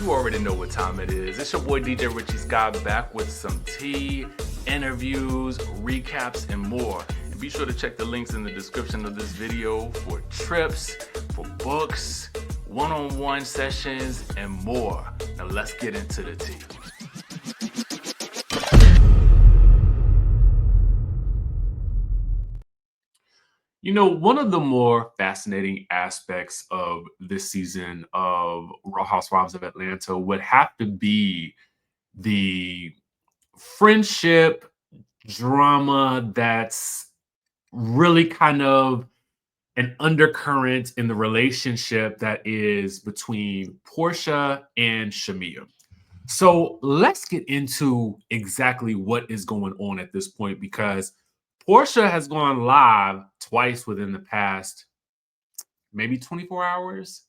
you already know what time it is. It's your boy DJ Richie Skye back with some tea, interviews, recaps, and more. And be sure to check the links in the description of this video for trips, for books, one-on-one sessions, and more. Now let's get into the tea. You know, one of the more fascinating aspects of this season of Real Housewives of Atlanta would have to be the friendship drama that's really kind of an undercurrent in the relationship that is between Porsha and Shamea. So let's get into exactly what is going on at this point, because Porsha has gone live twice within the past maybe 24 hours.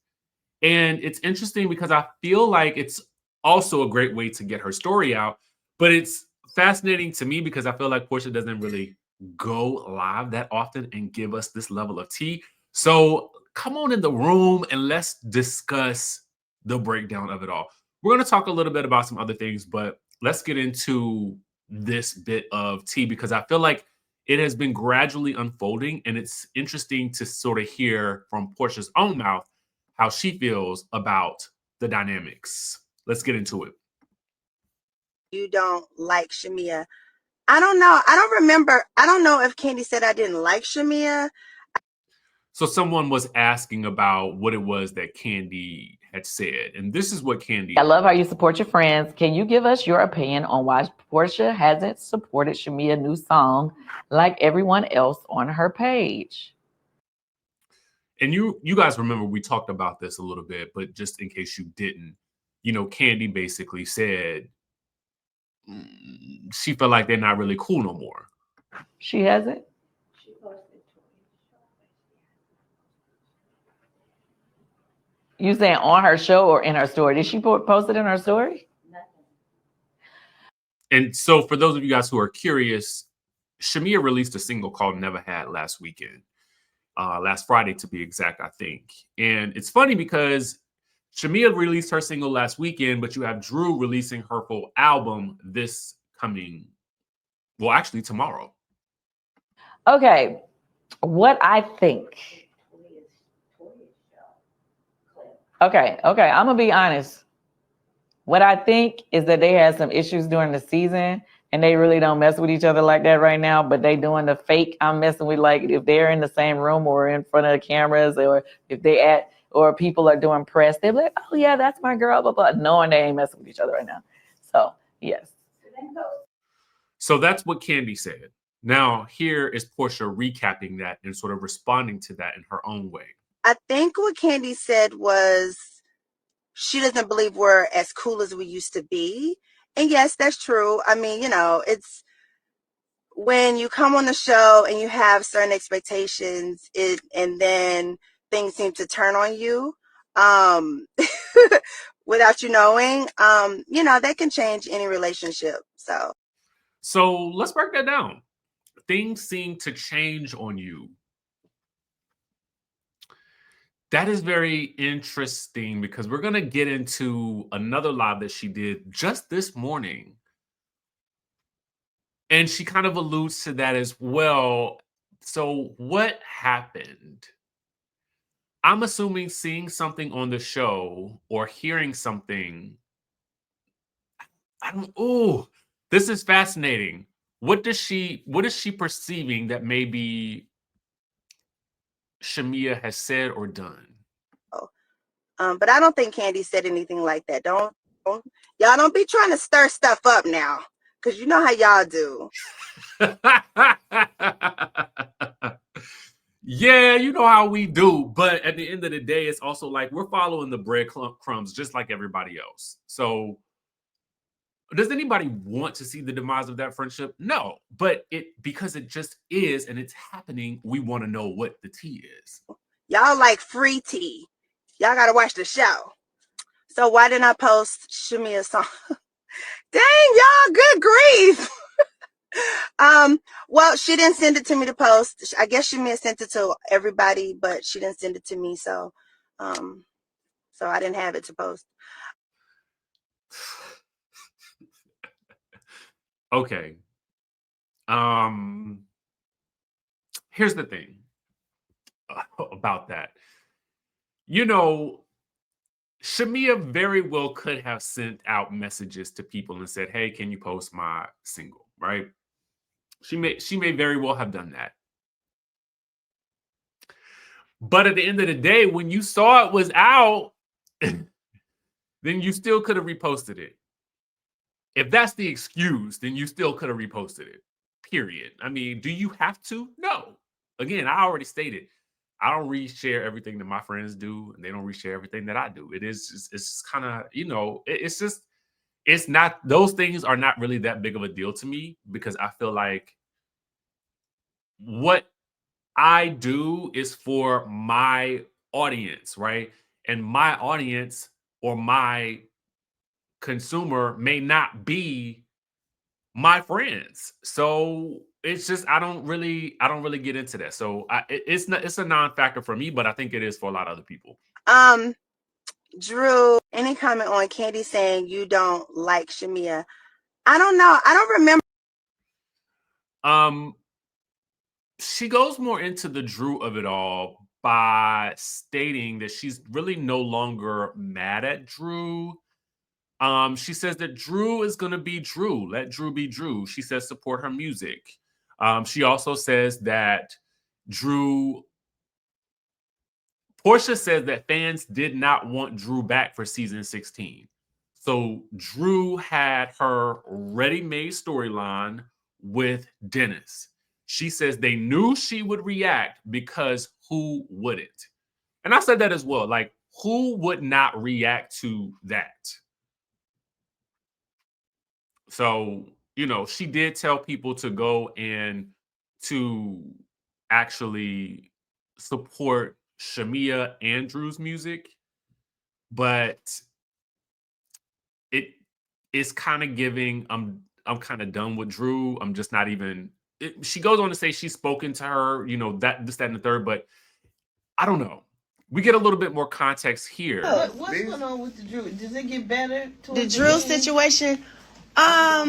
And it's interesting because I feel like it's also a great way to get her story out. But it's fascinating to me because I feel like Porsha doesn't really go live that often and give us this level of tea. So come on in the room and let's discuss the breakdown of it all. We're going to talk a little bit about some other things, but let's get into this bit of tea because I feel like it has been gradually unfolding, and it's interesting to sort of hear from Porsha's own mouth how she feels about the dynamics. Let's get into it. You don't like Shamea. I don't know. I don't remember. I don't know if Kandi said I didn't like Shamea. So someone was asking about what it was that Kandi had said, and this is what Kandi. I love how you support your friends. Can you give us your opinion on why Porsha hasn't supported Shamea's new song like everyone else on her page? And you guys remember we talked about this a little bit, but just in case you didn't, you know, Kandi basically said she felt like they're not really cool no more. She hasn't? You saying on her show or in her story? Did she post it in her story? And so for those of you guys who are curious, Shamea released a single called Never Had last weekend. Last Friday to be exact, I think. And it's funny because Shamea released her single last weekend, but you have Drew releasing her full album this coming, well, actually tomorrow. Okay, what I think. Okay, I'm gonna be honest. What I think is that they had some issues during the season and they really don't mess with each other like that right now, but they doing the fake I'm messing with, like if they're in the same room or in front of the cameras, or if they or people are doing press, they're like, oh yeah, that's my girl, blah, blah, knowing they ain't messing with each other right now. So yes. So that's what Kandi said. Now here is Porsha recapping that and sort of responding to that in her own way. I think what Kandi said was she doesn't believe we're as cool as we used to be. And yes, that's true. I mean, you know, it's when you come on the show and you have certain expectations, and then things seem to turn on you without you knowing, you know, that can change any relationship. So let's break that down. Things seem to change on you. That is very interesting because we're going to get into another live that she did just this morning. And she kind of alludes to that as well. So what happened? I'm assuming seeing something on the show or hearing something. This is fascinating. What is she perceiving that maybe Shamea has said or done? But I don't think Kandi said anything like that. Y'all don't be trying to stir stuff up now, because you know how y'all do. Yeah, you know how we do. But at the end of the day, it's also like we're following the breadcrumbs just like everybody else. So does anybody want to see the demise of that friendship? No, but because it just is and it's happening, we want to know what the tea is. Y'all like free tea. Y'all got to watch the show. So why didn't I post Shamea's song? Dang, y'all, good grief. Well, she didn't send it to me to post. I guess Shamea sent it to everybody, but she didn't send it to me. So I didn't have it to post. Okay. Here's the thing about that. You know, Shamea very well could have sent out messages to people and said, "Hey, can you post my single?" Right? She may very well have done that. But at the end of the day, when you saw it was out, then you still could have reposted it. If that's the excuse, then you still could have reposted it. Period. I mean, do you have to? No. Again, I already stated, I don't reshare everything that my friends do, and they don't reshare everything that I do. It's kind of, it's not, those things are not really that big of a deal to me because I feel like what I do is for my audience, right? And my audience or my consumer may not be my friends. So it's just I don't really get into that. So it's a non-factor for me, but I think it is for a lot of other people. Drew, any comment on Candy saying you don't like Shamea? I don't know. I don't remember. She goes more into the Drew of it all by stating that she's really no longer mad at Drew. She says that Drew is going to be Drew. Let Drew be Drew. She says support her music. She also says that Porsha says that fans did not want Drew back for season 16. So Drew had her ready-made storyline with Dennis. She says they knew she would react because who wouldn't? And I said that as well. Like, who would not react to that? So, she did tell people to go and to actually support Shamea and Drew's music, but it is kind of giving I'm kind of done with Drew. I'm just not even she goes on to say she's spoken to her, that this, that, and the third, but I don't know. We get a little bit more context here. What's going on with the Drew? Does it get better? The Drew situation. I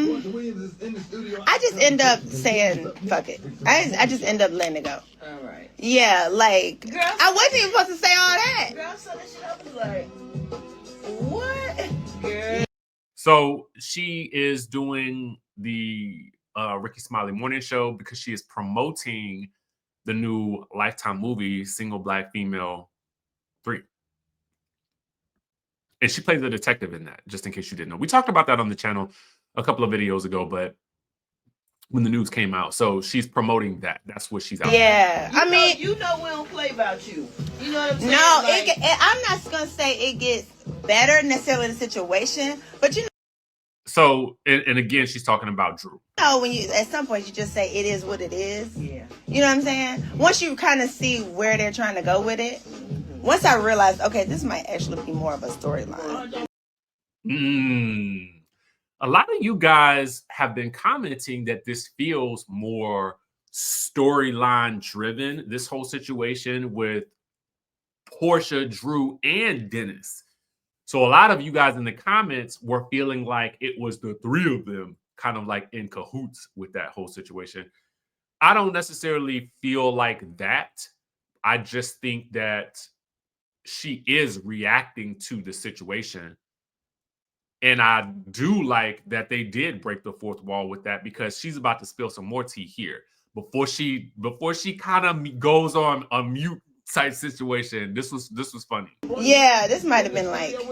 just end up saying fuck it. I just end up letting it go. All right. Yeah, like Girl, I wasn't even supposed to say all that. Girl, so that shit up was like, what? Girl. So she is doing the Ricky Smiley morning show because she is promoting the new Lifetime movie, Single Black Female 3. And she plays a detective in that, just in case you didn't know. We talked about that on the channel a couple of videos ago, but when the news came out. So she's promoting that. That's what she's out. Yeah. I mean, we don't play about you. You know what I'm saying? No, I'm not going to say it gets better necessarily the situation, but So, and again, she's talking about Drew. When you, at some point, you just say it is what it is. Yeah. You know what I'm saying? Once you kind of see where they're trying to go with it, once I realized, okay, this might actually be more of a storyline. A lot of you guys have been commenting that this feels more storyline driven, this whole situation with Porsha, Drew, and Dennis. So a lot of you guys in the comments were feeling like it was the three of them kind of like in cahoots with that whole situation. I don't necessarily feel like that. I just think that she is reacting to the situation. And I do like that they did break the fourth wall with that because she's about to spill some more tea here before she kind of goes on a mute type situation. This was funny. Yeah, this might have been like. Oh,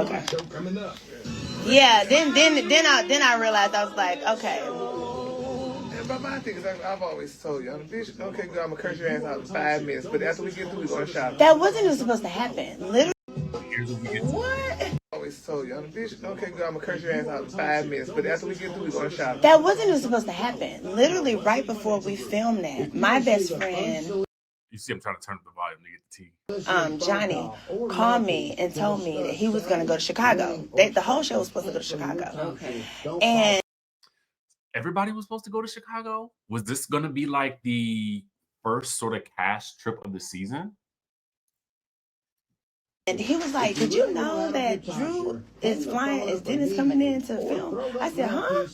okay. Yeah, then I realized I was like, okay. But my thing is, I've always told you, bitch, okay, girl, I'm gonna curse your ass out in 5 minutes, but after we get through, we're gonna shop. That wasn't even supposed to happen. Literally. What? I always told you, bitch, okay, girl, I'm gonna curse your ass out in 5 minutes, but after we get through, we're gonna shop. That wasn't even supposed to happen. Literally, right before we filmed that, my best friend. You see, I'm trying to turn up the volume to get the tea. Johnny called me and told me that he was gonna go to Chicago. The whole show was supposed to go to Chicago. Okay. And everybody was supposed to go to Chicago? Was this going to be like the first sort of cast trip of the season? And he was like, did you know that Drew is flying, is Dennis coming in to film? I said, huh?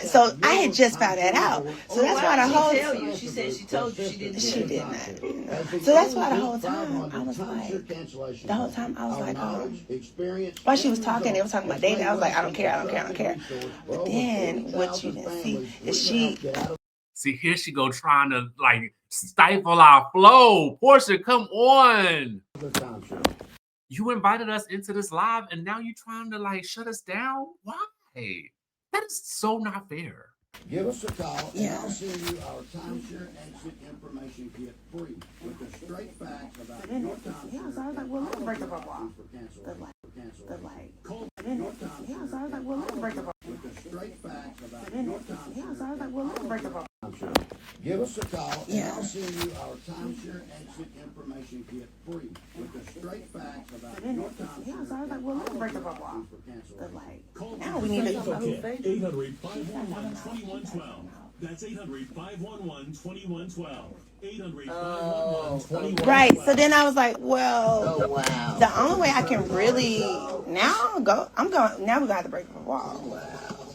So I had just found that out. So that's why the whole time. She said she told you she didn't. She did not. So that's why the whole time I was like, while she was talking, they were talking about dating. I was like, I don't care. But then what you didn't see is she. See, here she go trying to like stifle our flow. Porsha, come on. You invited us into this live and now you're trying to like shut us down? Why? That is so not fair. Give us a call and I'll send you our timeshare exit information kit free with the straight facts about your timeshare. Yeah, so I was like, well, let's break the bubble. So I was like, well, let's break the bubble. With the straight facts about your timeshare. So I was like, well, let's break the bubble. Give us a call and I'll send you our timeshare exit information kit free with the straight facts about your timeshare. Yeah, so I was like, well, let's break the bubble off. Now we need to 800-511-2112. That's 800-511-2112. 800-511-2112. Right. So then I was like, well, Oh wow. the only way I can really now we're gonna have to break the wall.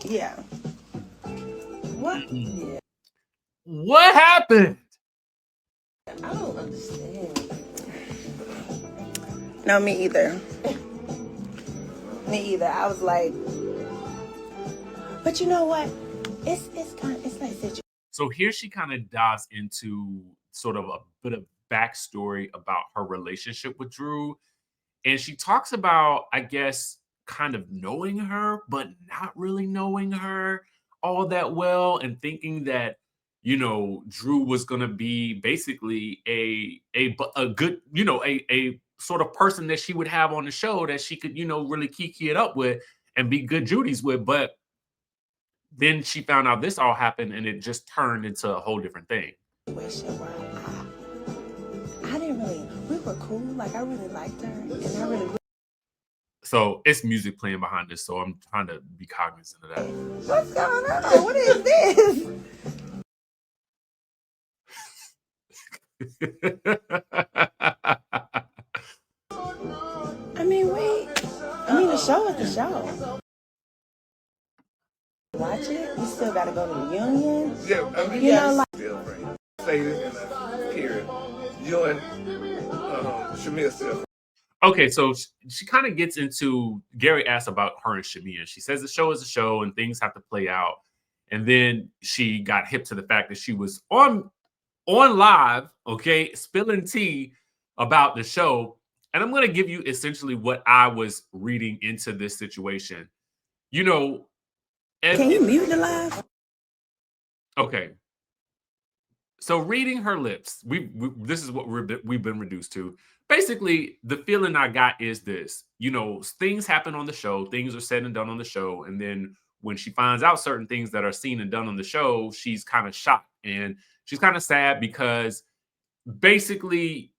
Yeah. What? Yeah. What happened? I don't understand. No, me either. I was like, but you know what? It's like situation. So here she kind of dives into sort of a bit of backstory about her relationship with Drew. And she talks about, I guess, kind of knowing her, but not really knowing her all that well and thinking that, you know, Drew was going to be basically a good, you know, a sort of person that she would have on the show that she could, you know, really kiki it up with and be good Judies with. But then she found out this all happened and it just turned into a whole different thing. I didn't really, we were cool. Like I really liked her and I really. So it's music playing behind this. So I'm trying to be cognizant of that. What's going on? What is this? I mean, the show is the show. Watch it. We still gotta go to the union. Yeah, I mean, You know, like still free. Stated in the period. You and Shamea still free. Okay, so she kind of gets into, Gary asked about her and Shamea. She says the show is a show and things have to play out. And then she got hip to the fact that she was on live, okay, spilling tea about the show. And I'm going to give you essentially what I was reading into this situation. You know, can you mute the live? Okay. So reading her lips, this is what we've been reduced to. Basically, the feeling I got is this, you know, things happen on the show, things are said and done on the show. And then when she finds out certain things that are seen and done on the show, she's kind of shocked and she's kind of sad because basically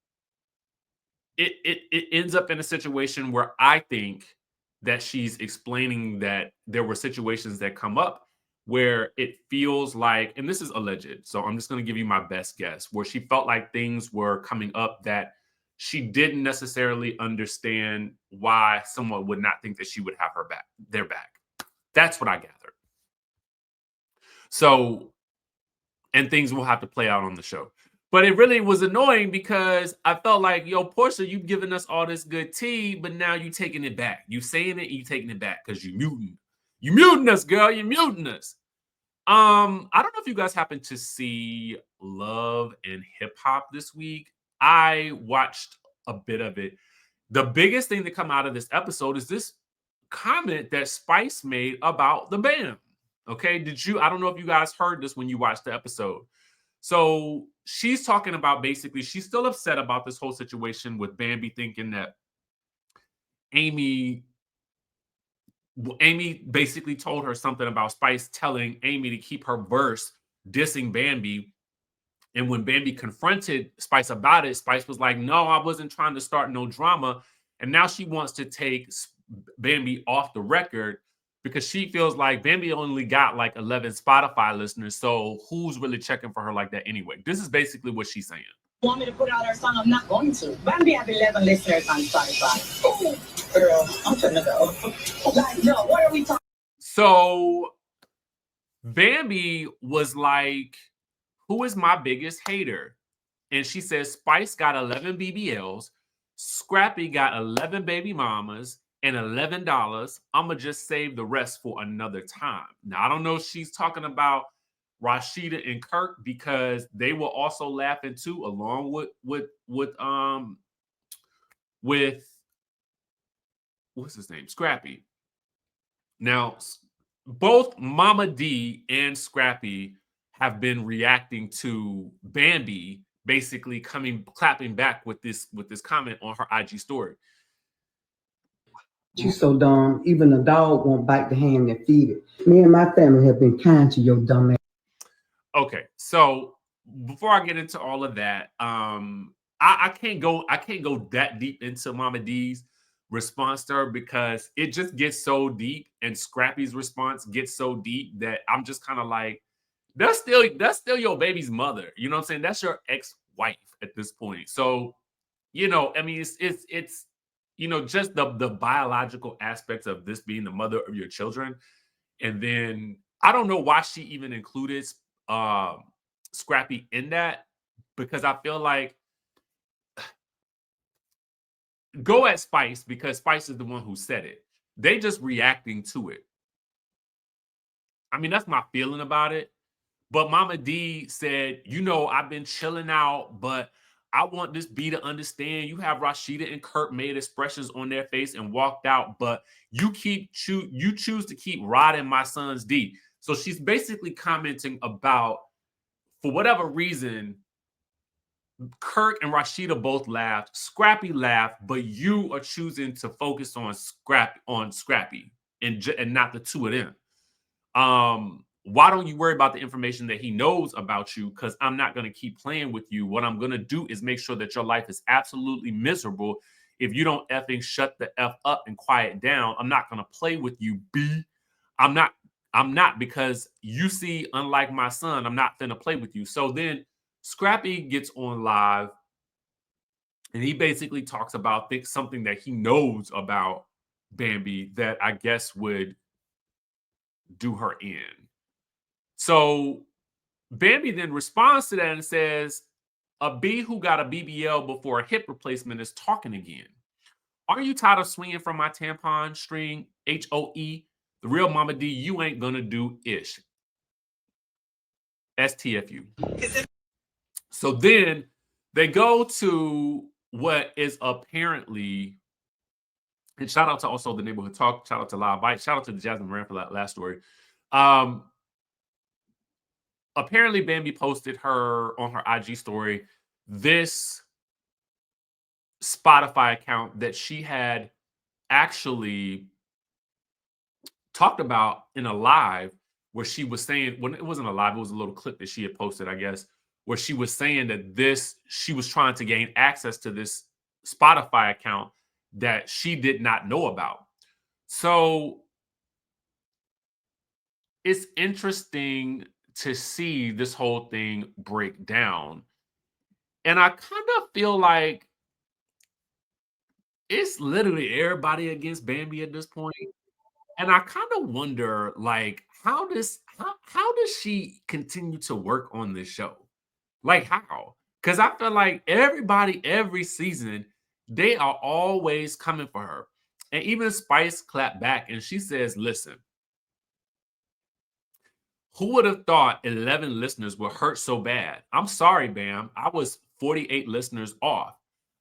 it ends up in a situation where I think that she's explaining that there were situations that come up where it feels like, and this is alleged, so I'm just going to give you my best guess, where she felt like things were coming up that she didn't necessarily understand why someone would not think that she would have their back. That's what I gathered. So, and things will have to play out on the show. But it really was annoying because I felt like, yo, Porsha, you've given us all this good tea, but now you taking it back. You saying it and you taking it back because you muting. You muting us, girl. You muting us. I don't know if you guys happen to see Love and Hip Hop this week. I watched a bit of it. The biggest thing that come out of this episode is this comment that Spice made about the band. Okay, I don't know if you guys heard this when you watched the episode. So she's talking about basically, she's still upset about this whole situation with Bambi thinking that Amy basically told her something about Spice telling Amy to keep her verse dissing Bambi. And when Bambi confronted Spice about it, Spice was like, no, I wasn't trying to start no drama. And now she wants to take Bambi off the record because she feels like Bambi only got like 11 Spotify listeners. So who's really checking for her like that anyway? This is basically what she's saying. Want me to put out our song? I'm not going to. Bambi have 11 listeners on Spotify. Oh, girl, I'm finna go. Like, no, what are we talking? So Bambi was like, who is my biggest hater? And she says Spice got 11 BBLs, Scrappy got 11 baby mamas, and $11. I'ma just save the rest for another time. Now I don't know if she's talking about Rashida and Kirk because they were also laughing too, along with what's his name, Scrappy. Now both Mama D and Scrappy have been reacting to Bambi basically clapping back with this comment on her IG story. She's so dumb, even a dog won't bite the hand that feed it. Me and my family have been kind to your dumb ass. Okay, so before I get into all of that, I can't go that deep into Mama D's response to her because it just gets so deep, and Scrappy's response gets so deep that I'm just kind of like, that's still your baby's mother. You know what I'm saying? That's your ex-wife at this point. So, I mean, it's just the biological aspects of this being the mother of your children. And then I don't know why she even included Scrappy in that, because I feel like go at Spice because Spice is the one who said it. They just reacting to it. I mean, that's my feeling about it. But Mama D said, I've been chilling out, but I want this B to understand. You have Rashida and Kurt made expressions on their face and walked out, but you choose to keep riding my son's D. So she's basically commenting about, for whatever reason, Kirk and Rashida both laughed. Scrappy laughed, but you are choosing to focus on Scrappy and not the two of them. Why don't you worry about the information that he knows about you? Because I'm not going to keep playing with you. What I'm going to do is make sure that your life is absolutely miserable if you don't effing shut the F up and quiet down. I'm not going to play with you, B. I'm not, because you see, unlike my son, I'm not going to play with you. So then Scrappy gets on live and he basically talks about something that he knows about Bambi that I guess would do her in. So Bambi then responds to that and says, a B who got a BBL before a hip replacement is talking again. Are you tired of swinging from my tampon string, HOE? The real Mama D, you ain't gonna do ish. STFU. So then they go to what is apparently, and shout out to also the Neighborhood Talk, shout out to Live Bite, shout out to Jasmine Moran for that last story. Apparently Bambi posted her on her IG story this Spotify account that she had actually talked about in a live, where she was saying, when it wasn't a live, it was a little clip that she had posted, I guess, where she was saying that she was trying to gain access to this Spotify account that she did not know about. So it's interesting to see this whole thing break down. And I kind of feel like it's literally everybody against Bambi at this point. And I kind of wonder, like, how does she continue to work on this show? Like, how? Because I feel like everybody, every season, they are always coming for her. And even Spice clapped back and she says, listen, who would have thought 11 listeners would hurt so bad? I'm sorry, Bam. I was 48 listeners off.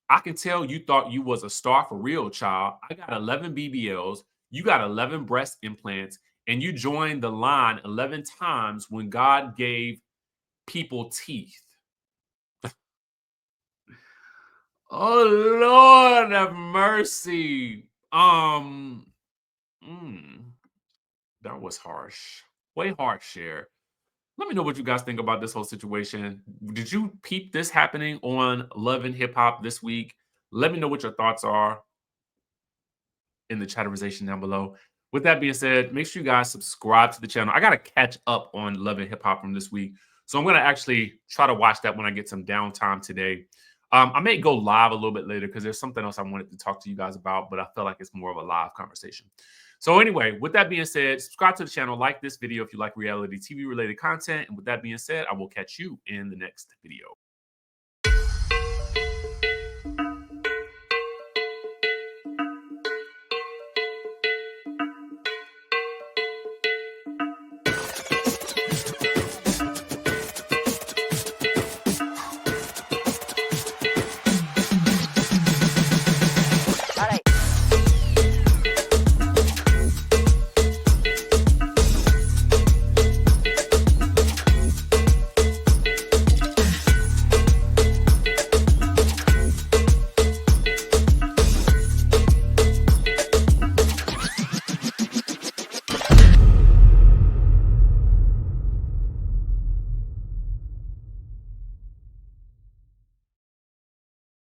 I can tell you thought you was a star for real, child. I got 11 BBLs. You got 11 breast implants. And you joined the line 11 times when God gave people teeth. Oh, Lord have mercy. That was harsh. Way harsh, Cher. Let me know what you guys think about this whole situation. Did you peep this happening on Love and Hip Hop this week? Let me know what your thoughts are in the chatterization down below. With that being said, make sure you guys subscribe to the channel. I got to catch up on Love and Hip Hop from this week. So I'm going to actually try to watch that when I get some downtime today. I may go live a little bit later because there's something else I wanted to talk to you guys about, but I feel like it's more of a live conversation. So anyway, with that being said, subscribe to the channel, like this video if you like reality TV related content. And with that being said, I will catch you in the next video.